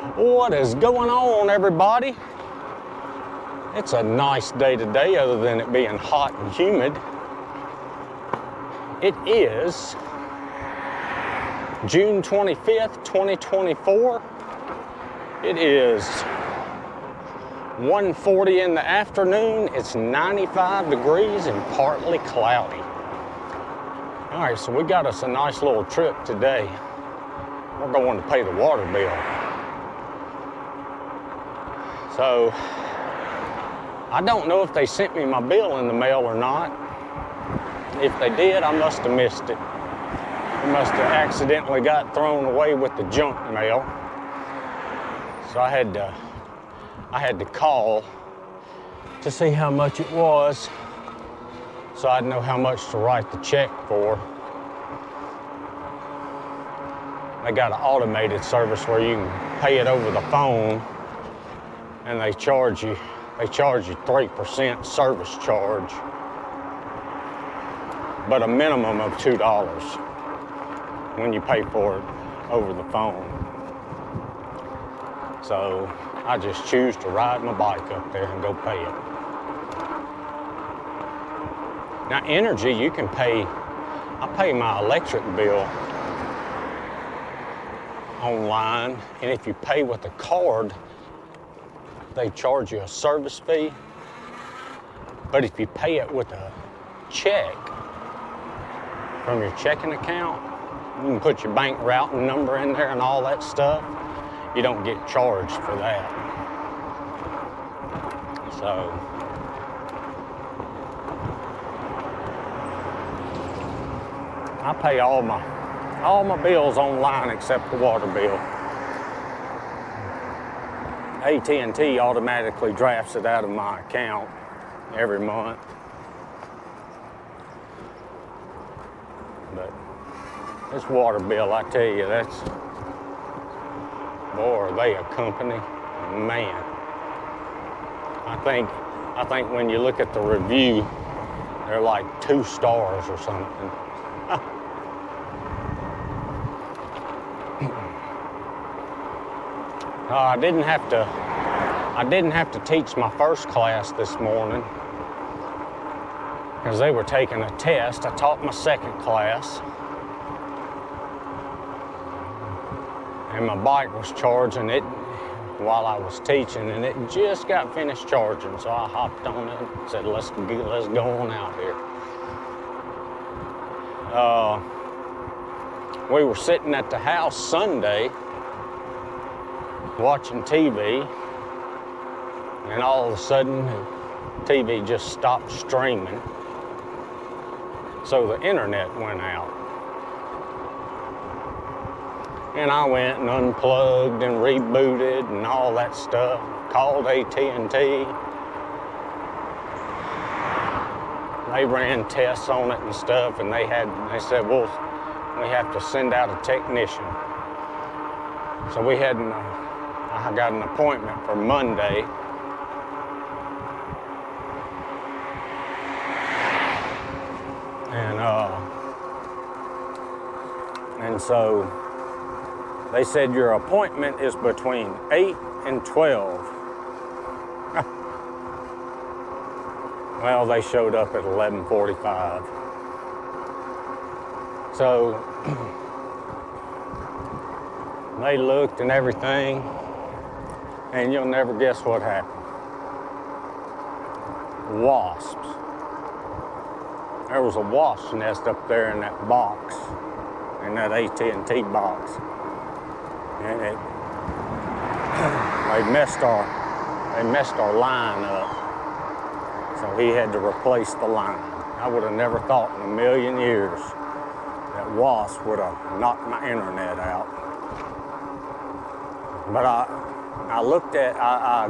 What is going on, everybody? It's a nice day today, other than it being hot and humid. It is June 25th, 2024. It is 1:40 in the afternoon. It's 95 degrees and partly cloudy. All right, so we got us a nice little trip today. We're going to pay the water bill. So, I don't know if they sent me my bill in the mail or not. If they did, I must have missed it. It must have accidentally got thrown away with the junk mail. So I had to call to see how much it was, so I'd know how much to write the check for. They got an automated service where you can pay it over the phone, and they charge you 3% service charge, but a minimum of $2 when you pay for it over the phone. So I just choose to ride my bike up there and go pay it. Now, energy, you can pay, I pay my electric bill online, and if you pay with a card, they charge you a service fee. But if you pay it with a check from your checking account, you can put your bank routing number in there and all that stuff. You don't get charged for that. So, I pay all my bills online except the water bill. AT&T automatically drafts it out of my account every month. But this water bill, I tell you, that's, boy, are they a company, man. I think when you look at the review, they're like 2 stars or something. I didn't have to teach my first class this morning because they were taking a test. I taught my second class, and my bike was charging it while I was teaching, and it just got finished charging. So I hopped on it and said, let's go on out here. We were sitting at the house Sunday watching TV, and all of a sudden the TV just stopped streaming, so the internet went out. And I went and unplugged and rebooted and all that stuff, called AT&T. They ran tests on it and stuff, and they said, well, we have to send out a technician. So I got an appointment for Monday. And so they said your appointment is between 8 and 12. Well, they showed up at 11:45. So they looked and everything, and you'll never guess what happened. Wasps. There was a wasp nest up there in that box, in that AT&T box. And they messed our line up. So he had to replace the line. I would have never thought in a million years that wasp would have knocked my internet out. But I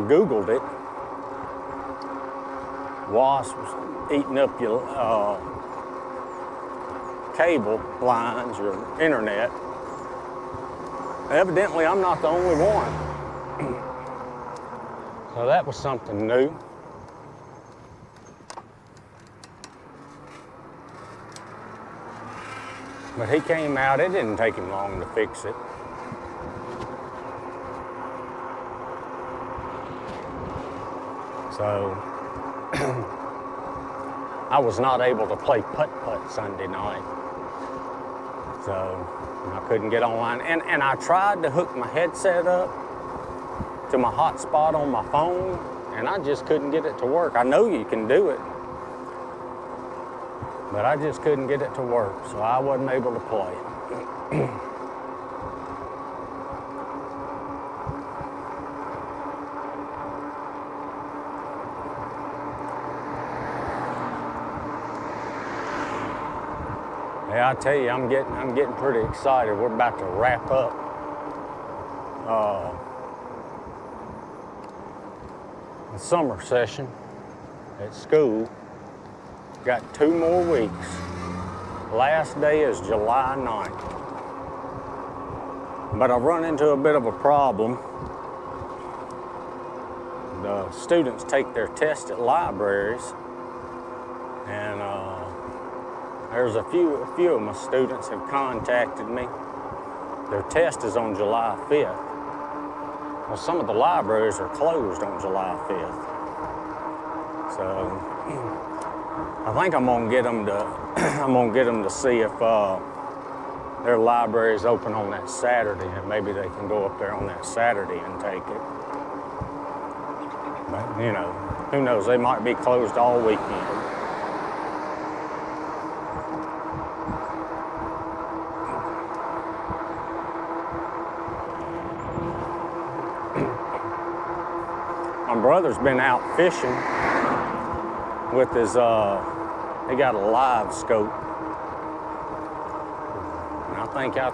Googled it. Wasps eating up your cable lines, your internet. Evidently, I'm not the only one. So that was something new. But he came out, it didn't take him long to fix it. So I was not able to play putt-putt Sunday night. So I couldn't get online. And I tried to hook my headset up to my hotspot on my phone, and I just couldn't get it to work. I know you can do it, but I just couldn't get it to work, so I wasn't able to play. Yeah, I tell you, I'm getting pretty excited. We're about to wrap up the summer session at school. Got 2 more weeks. Last day is July 9th. But I've run into a bit of a problem. The students take their test at libraries, and there's a few of my students have contacted me. Their test is on July 5th. Well, some of the libraries are closed on July 5th. So I think I'm gonna get them to see if their library is open on that Saturday, and maybe they can go up there on that Saturday and take it. But you know, who knows? They might be closed all weekend. My brother's been out fishing with his, he got a live scope. And I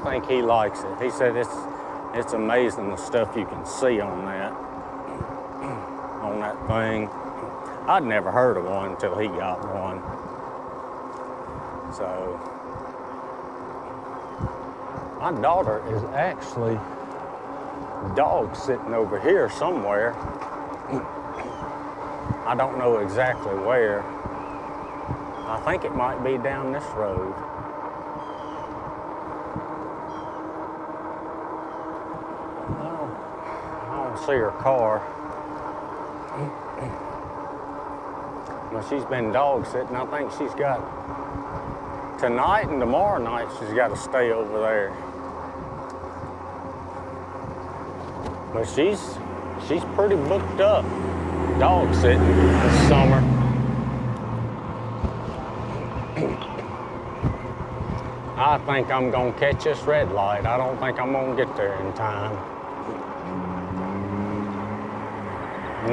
think he likes it. He said it's amazing the stuff you can see on that thing. I'd never heard of one until he got one. So, my daughter is actually dog sitting over here somewhere. I don't know exactly where. I think it might be down this road. I don't see her car. Well, she's been dog sitting. I think she's got, tonight and tomorrow night, she's got to stay over there. But she's pretty booked up, dog sitting this summer. I think I'm gonna catch this red light. I don't think I'm gonna get there in time.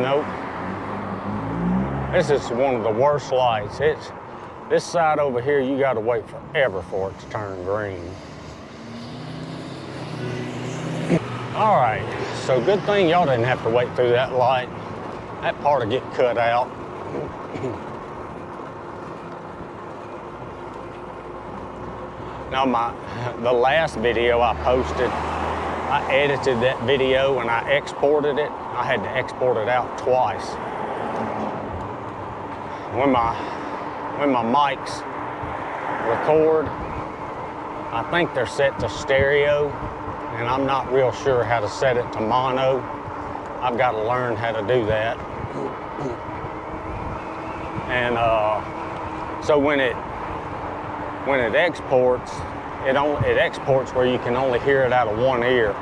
Nope. This is one of the worst lights. This side over here, you gotta wait forever for it to turn green. All right, so good thing y'all didn't have to wait through that light. That part'll get cut out. Now the last video I posted, I edited that video and I exported it. I had to export it out twice. When my mics record, I think they're set to stereo, and I'm not real sure how to set it to mono. I've got to learn how to do that. And so when it exports, it exports where you can only hear it out of one ear.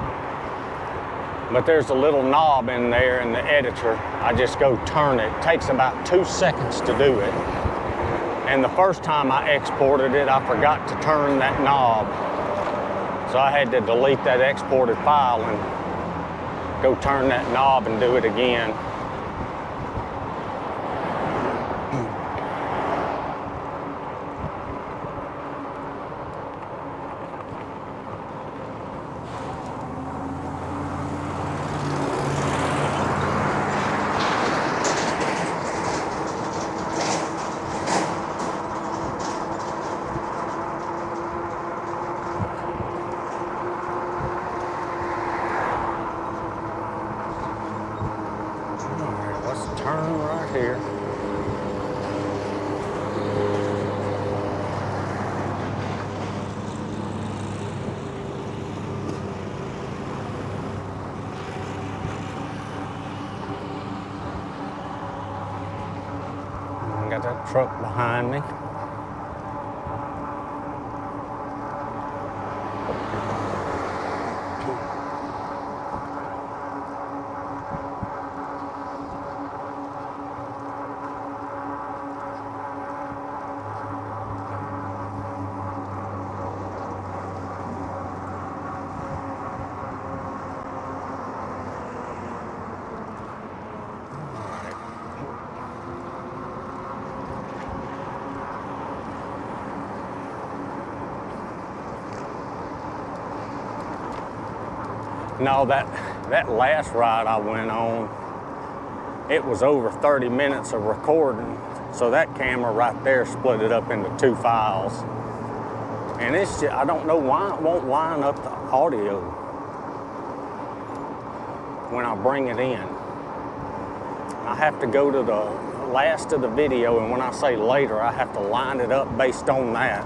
But there's a little knob in there in the editor. I just go turn it. It takes about 2 seconds to do it. And the first time I exported it, I forgot to turn that knob. So I had to delete that exported file and go turn that knob and do it again. Got that truck behind me. No, that last ride I went on, it was over 30 minutes of recording. So that camera right there split it up into 2 files. And it's just, I don't know why it won't line up the audio when I bring it in. I have to go to the last of the video, and when I say later, I have to line it up based on that.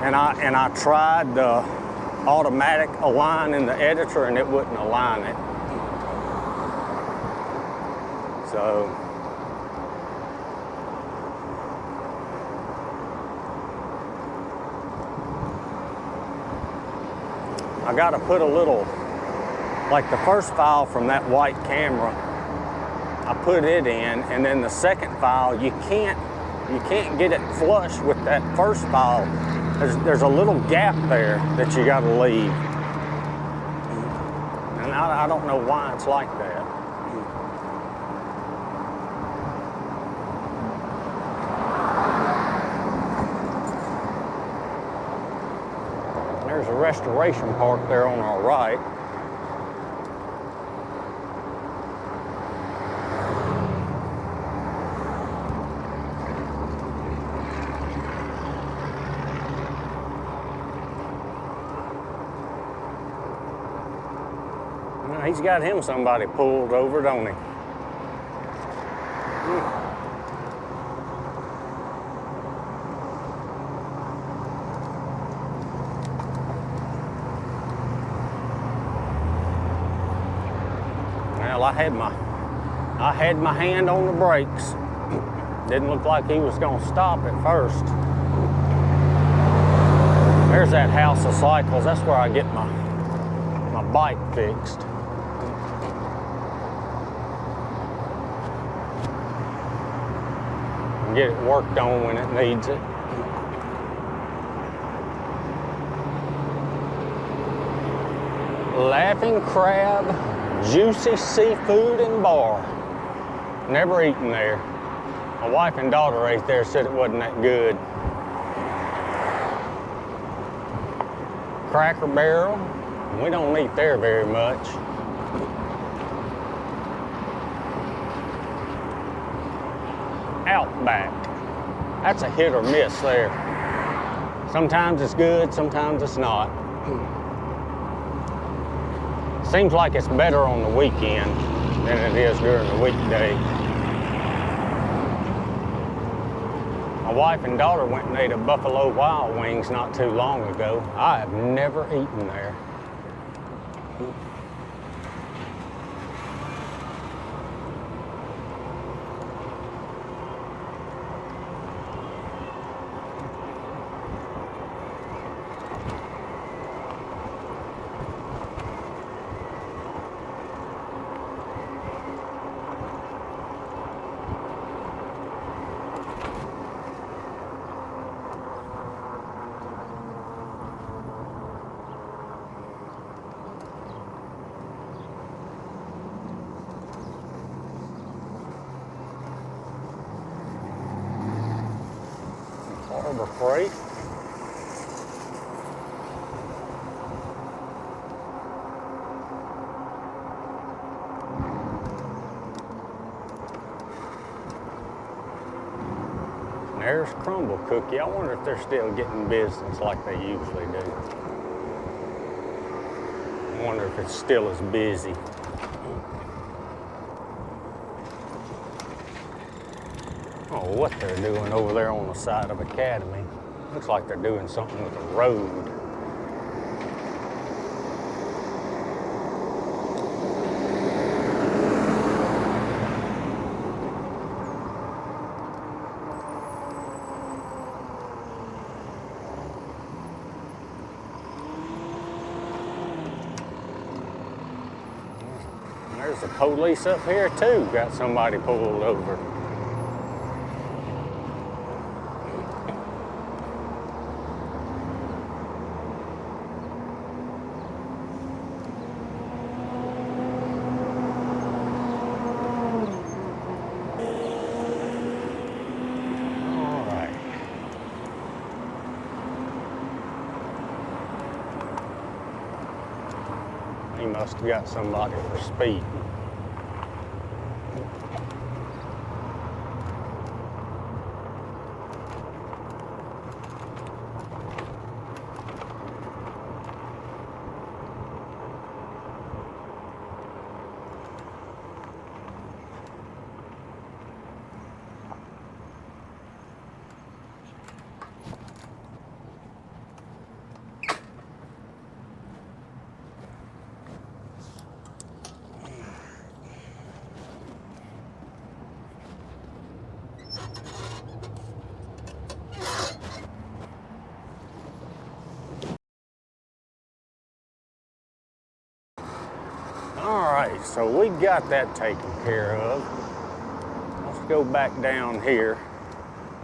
And I tried the automatic align in the editor, and it wouldn't align it. So I got to put a little, like the first file from that white camera, I put it in, and then the second file, you can't get it flush with that first file. There's a little gap there that you got to leave. And I don't know why it's like that. There's a restoration park there on our right. He's got him somebody pulled over, don't he? Well, I had my hand on the brakes. Didn't look like he was gonna stop at first. There's that House of Cycles. That's where I get my bike fixed. Get it worked on when it needs it. Laughing Crab, Juicy Seafood and Bar. Never eaten there. My wife and daughter ate there, said it wasn't that good. Cracker Barrel, we don't eat there very much. Outback. That's a hit or miss there. Sometimes it's good, sometimes it's not. Seems like it's better on the weekend than it is during the weekday. My wife and daughter went and ate a Buffalo Wild Wings not too long ago. I have never eaten there. Harbor Freight. There's Crumble Cookie. I wonder if they're still getting business like they usually do. I wonder if it's still as busy. Oh, what they're doing over there on the side of Academy. Looks like they're doing something with the road. the police up here too. Got somebody pulled over. He must have got somebody for speed. All right, so we got that taken care of. Let's go back down here.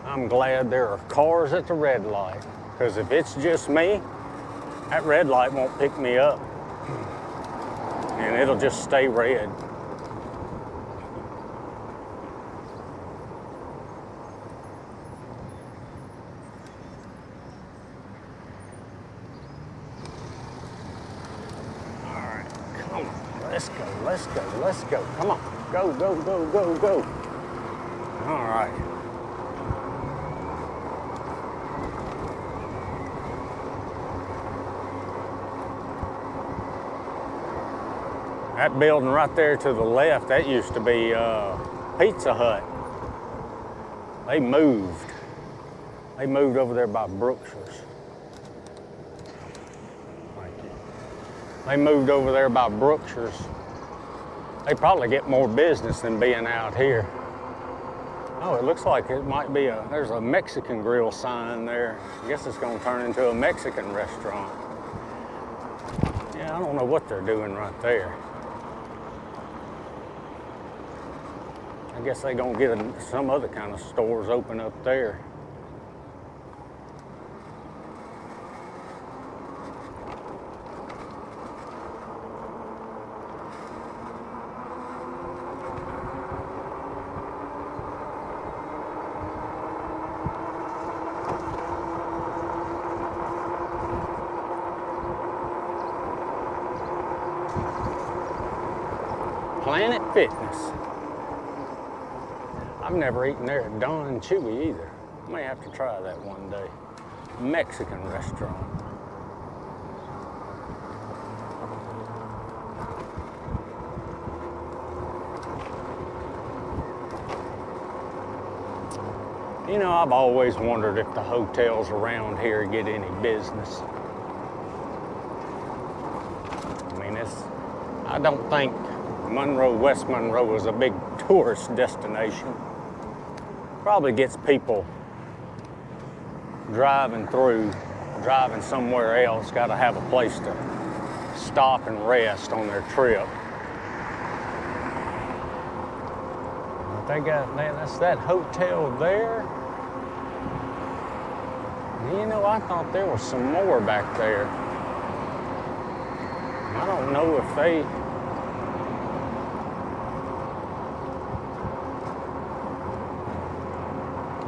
I'm glad there are cars at the red light, because if it's just me, that red light won't pick me up, and it'll just stay red. Let's go, let's go, let's go. Come on. Go, go, go, go, go. All right. That building right there to the left, that used to be Pizza Hut. They moved. They moved over there by Brookshire's. They moved over there by Brookshire's. They probably get more business than being out here. Oh, it looks like it might be there's a Mexican grill sign there. I guess it's gonna turn into a Mexican restaurant. Yeah, I don't know what they're doing right there. I guess they're gonna get some other kind of stores open up there. Planet Fitness. I've never eaten there at Don and Chewy either. I may have to try that one day. Mexican restaurant. You know, I've always wondered if the hotels around here get any business. I mean, I don't think Monroe, West Monroe is a big tourist destination. Probably gets people driving somewhere else, got to have a place to stop and rest on their trip. They got, that's that hotel there. You know, I thought there was some more back there. I don't know if they,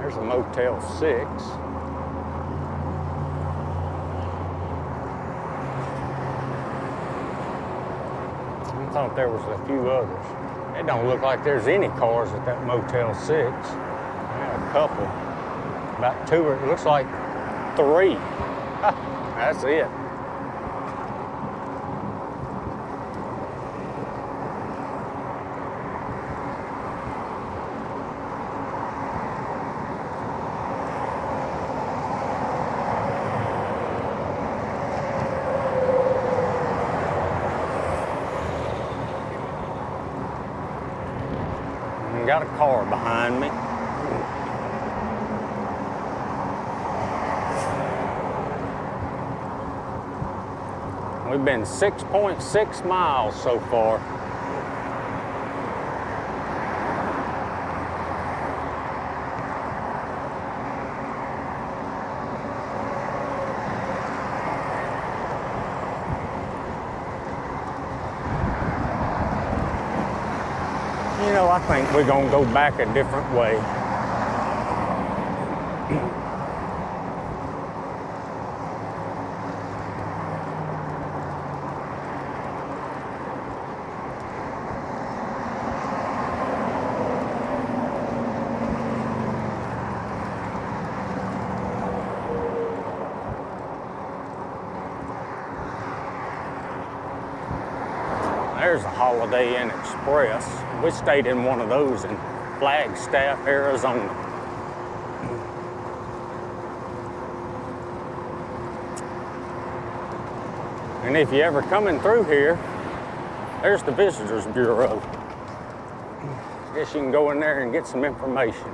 there's a Motel 6. I thought there was a few others. It don't look like there's any cars at that Motel 6. Yeah, a couple. About two, or it looks like 3. That's it. Got a car behind me. We've been 6.6 miles so far. I think we're gonna go back a different way. There's a Holiday Inn Express. We stayed in one of those in Flagstaff, Arizona. And if you're ever coming through here, there's the Visitors Bureau. I guess you can go in there and get some information.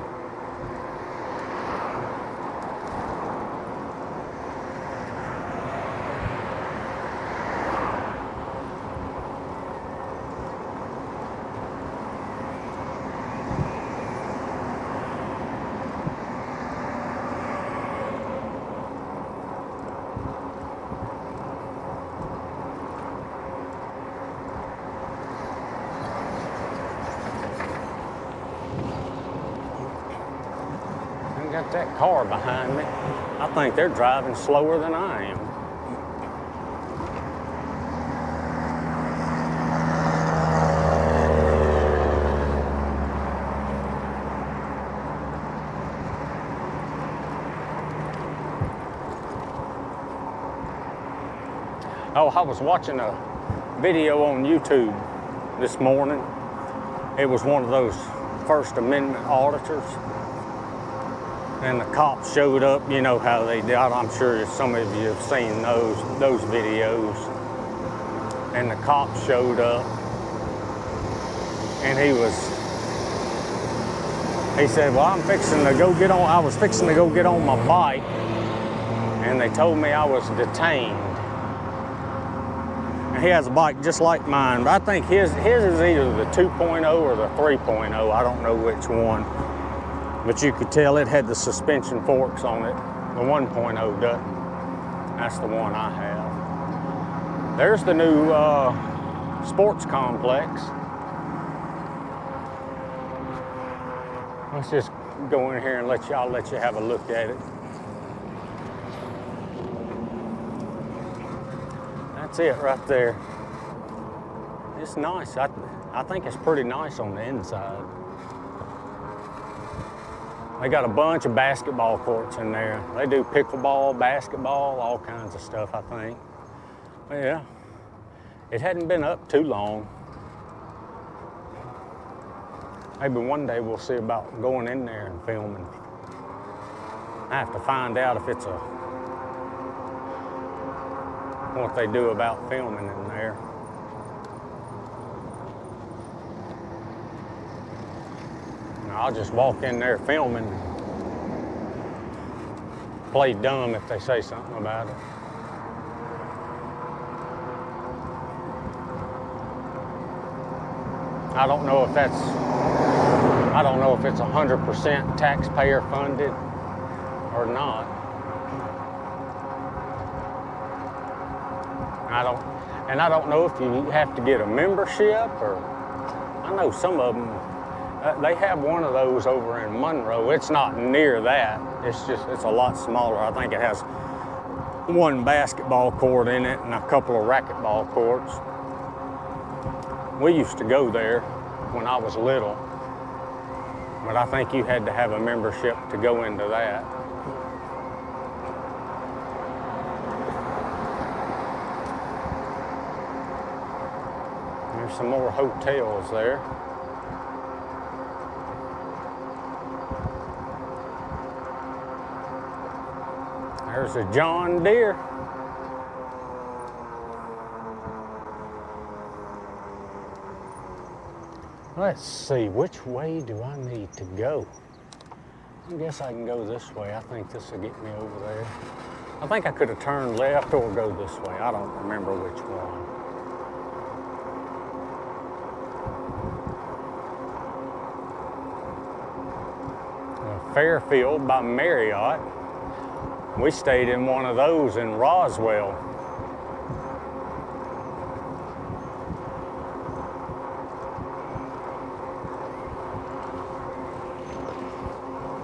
Got that car behind me. I think they're driving slower than I am. Oh, I was watching a video on YouTube this morning. It was one of those First Amendment auditors. And the cops showed up, you know how they did. I'm sure some of you have seen those videos. And the cops showed up, and he said, well, I was fixing to go get on my bike, and they told me I was detained. And he has a bike just like mine, but I think his is either the 2.0 or the 3.0. I don't know which one. But you could tell it had the suspension forks on it. The 1.0 doesn't. That's the one I have. There's the new sports complex. Let's just go in here and let you have a look at it. That's it right there. It's nice. I think it's pretty nice on the inside. They got a bunch of basketball courts in there. They do pickleball, basketball, all kinds of stuff, I think. But yeah, it hadn't been up too long. Maybe one day we'll see about going in there and filming. I have to find out if it's what they do about filming in there. I'll just walk in there filming, play dumb if they say something about it. I don't know if it's 100% taxpayer funded or not. I don't know if you have to get a membership, or I know some of them. They have one of those over in Monroe. It's not near that. It's a lot smaller. I think it has one basketball court in it and a couple of racquetball courts. We used to go there when I was little, but I think you had to have a membership to go into that. There's some more hotels there. There's a John Deere. Let's see, which way do I need to go? I guess I can go this way. I think this will get me over there. I think I could have turned left or go this way. I don't remember which one. Fairfield by Marriott. We stayed in one of those in Roswell.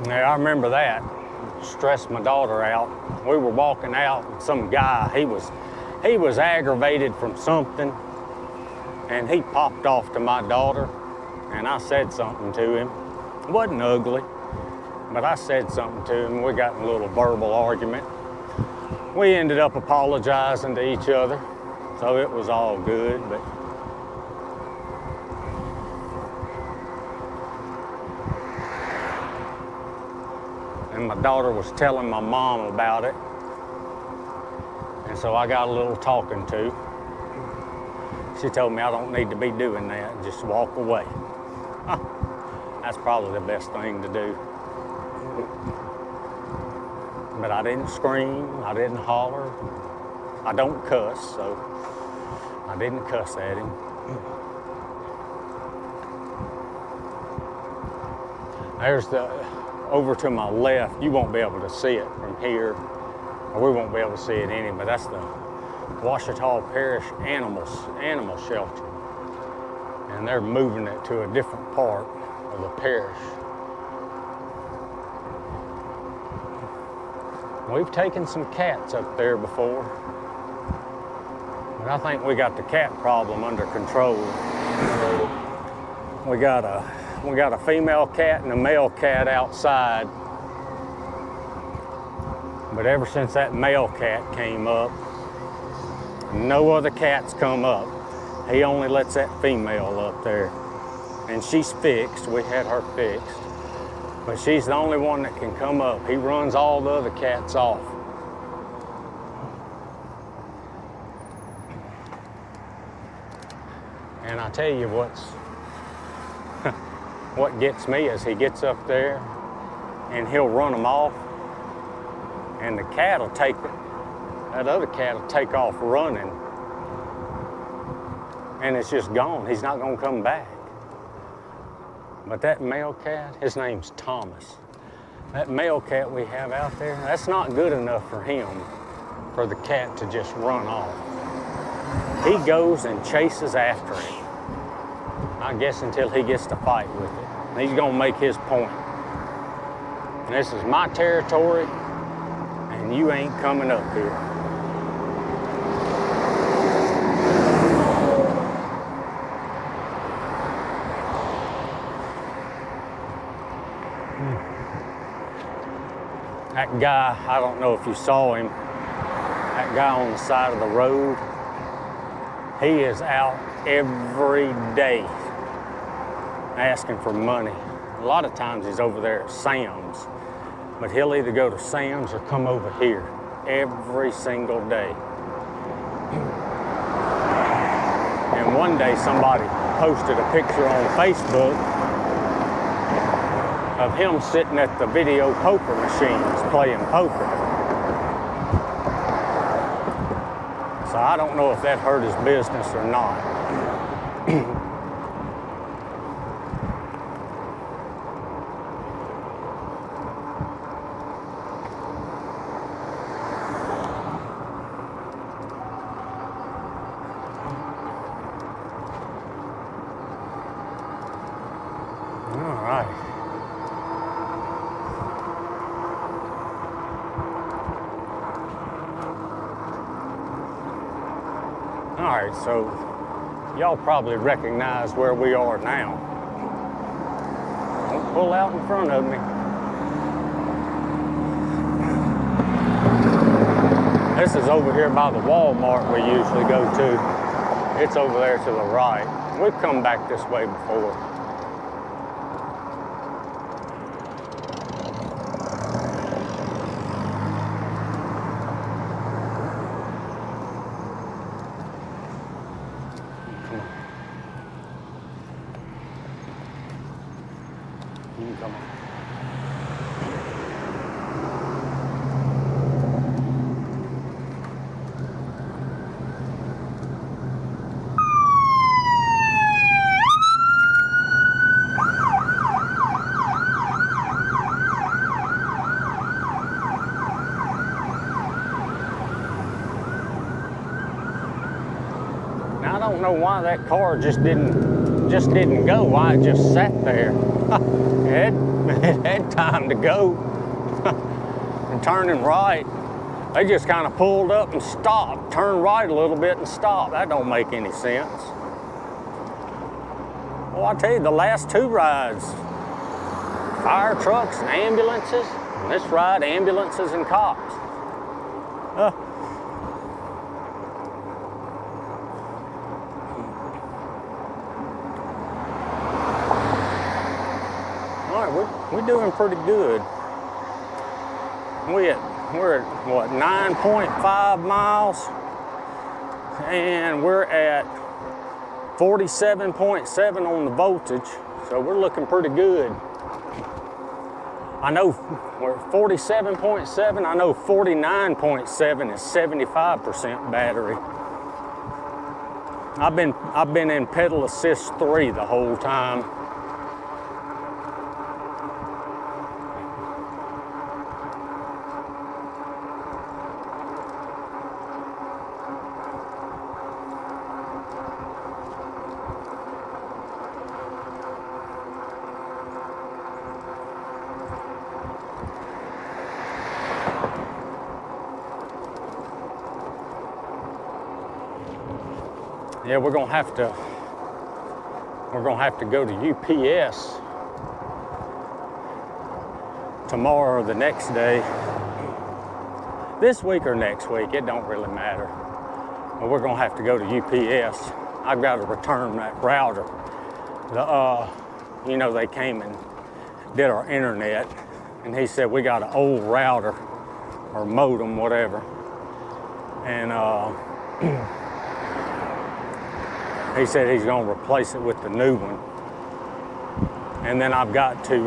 Yeah, I remember that. Stressed my daughter out. We were walking out and some guy, he was aggravated from something, and he popped off to my daughter, and I said something to him. It wasn't ugly, but I said something to him. We got in a little verbal argument. We ended up apologizing to each other, so it was all good, but and my daughter was telling my mom about it, and so I got a little talking to. She told me I don't need to be doing that, just walk away. That's probably the best thing to do. But I didn't scream, I didn't holler. I don't cuss, so I didn't cuss at him. There's over to my left, you won't be able to see it from here, or we won't be able to see it any, but that's the Ouachita Parish Animal Shelter. And they're moving it to a different part of the parish. We've taken some cats up there before, but I think we got the cat problem under control. We got a female cat and a male cat outside, but ever since that male cat came up, no other cats come up. He only lets that female up there, and she's fixed. We had her fixed. But she's the only one that can come up. He runs all the other cats off. And I tell you what gets me is he gets up there and he'll run them off, and the cat will that other cat will take off running, and it's just gone. He's not gonna come back. But that male cat, his name's Thomas. That male cat we have out there, that's not good enough for him, for the cat to just run off. He goes and chases after him, I guess until he gets to fight with it. And he's gonna make his point. And this is my territory, and you ain't coming up here. That guy, I don't know if you saw him, that guy on the side of the road, he is out every day asking for money. A lot of times he's over there at Sam's, but he'll either go to Sam's or come over here every single day. And one day somebody posted a picture on Facebook of him sitting at the video poker machines playing poker. So I don't know if that hurt his business or not. All right. All right, so y'all probably recognize where we are now. Don't pull out in front of me. This is over here by the Walmart we usually go to. It's over there to the right. We've come back this way before. You can come on. Now I don't know why that car just didn't go, why it just sat there. It had had time to go and turning right. They just kind of pulled up and stopped, turned right a little bit and stopped. That don't make any sense. Well, I tell you, the last two rides, fire trucks and ambulances, and this ride, ambulances and cops. All right, we're doing pretty good. We're at what, 9.5 miles, and we're at 47.7 on the voltage, so we're looking pretty good. I know we're 47.7, I know 49.7 is 75% battery. I've been in pedal assist 3 the whole time. Yeah, we're gonna have to go to UPS tomorrow or the next day. This week or next week, it don't really matter. But we're gonna have to go to UPS. I've got to return that router. You know, they came and did our internet, and he said we got an old router or modem, whatever, and he said he's going to replace it with the new one. And then I've got to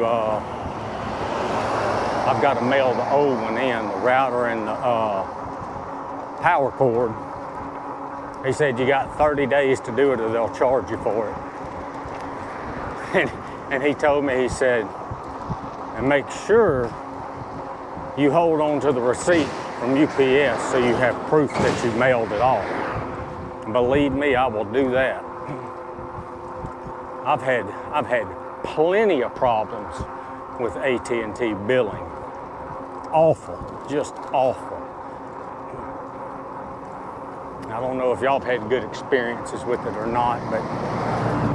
mail the old one in, the router and the power cord. He said you got 30 days to do it or they'll charge you for it. And he told me, he said, and make sure you hold on to the receipt from UPS so you have proof that you mailed it off. Believe me, I will do that. I've had plenty of problems with AT&T billing. Awful, just awful. I don't know if y'all have had good experiences with it or not, but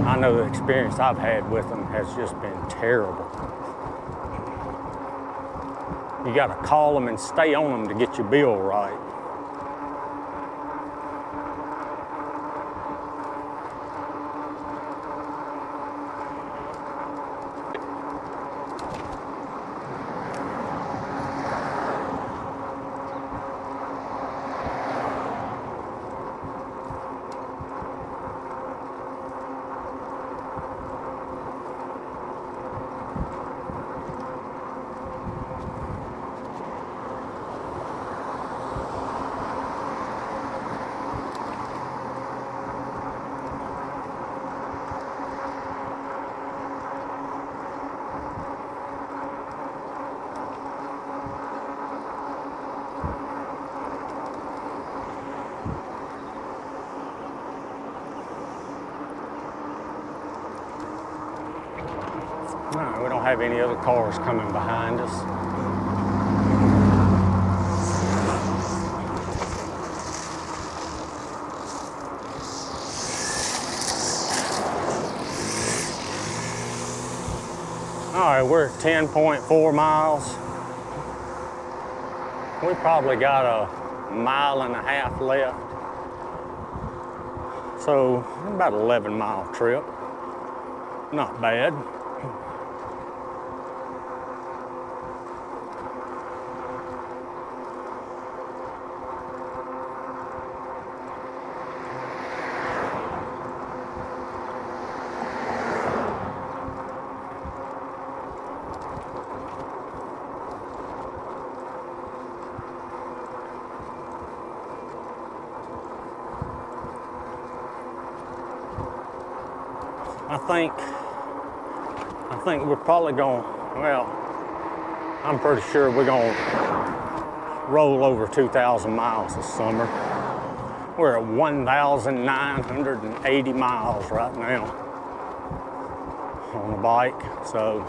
I know the experience I've had with them has just been terrible. You gotta call them and stay on them to get your bill right. We don't have any other cars coming behind us. All right, we're at 10.4 miles. We probably got a mile and a half left. So about 11-mile trip. Not bad. I think we're probably going, well, I'm pretty sure we're going to roll over 2,000 miles this summer. We're at 1,980 miles right now on the bike. So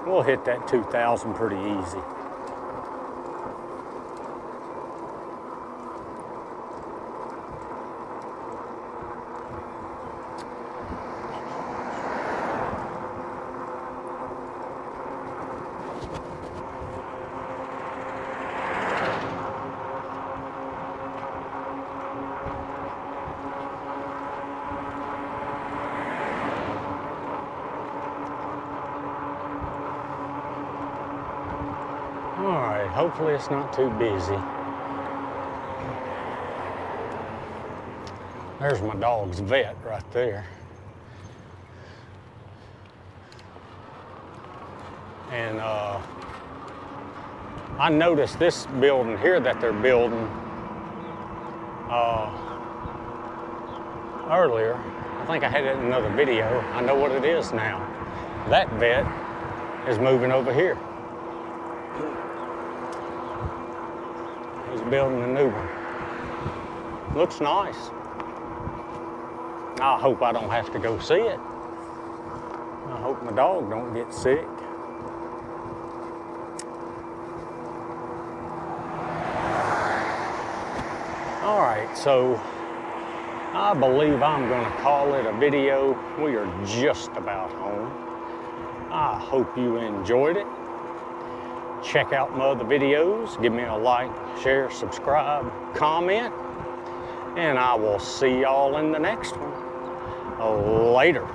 We'll hit that 2,000 pretty easy. All right, hopefully it's not too busy. There's my dog's vet right there. And I noticed this building here that they're building earlier. I think I had it in another video. I know what it is now. That vet is moving over here. He's building a new one. Looks nice. I hope I don't have to go see it. I hope my dog don't get sick. All right, so I believe I'm gonna call it a video. We are just about home. I hope you enjoyed it. Check out my other videos. Give me a like, share, subscribe, comment, and I will see y'all in the next one. Later.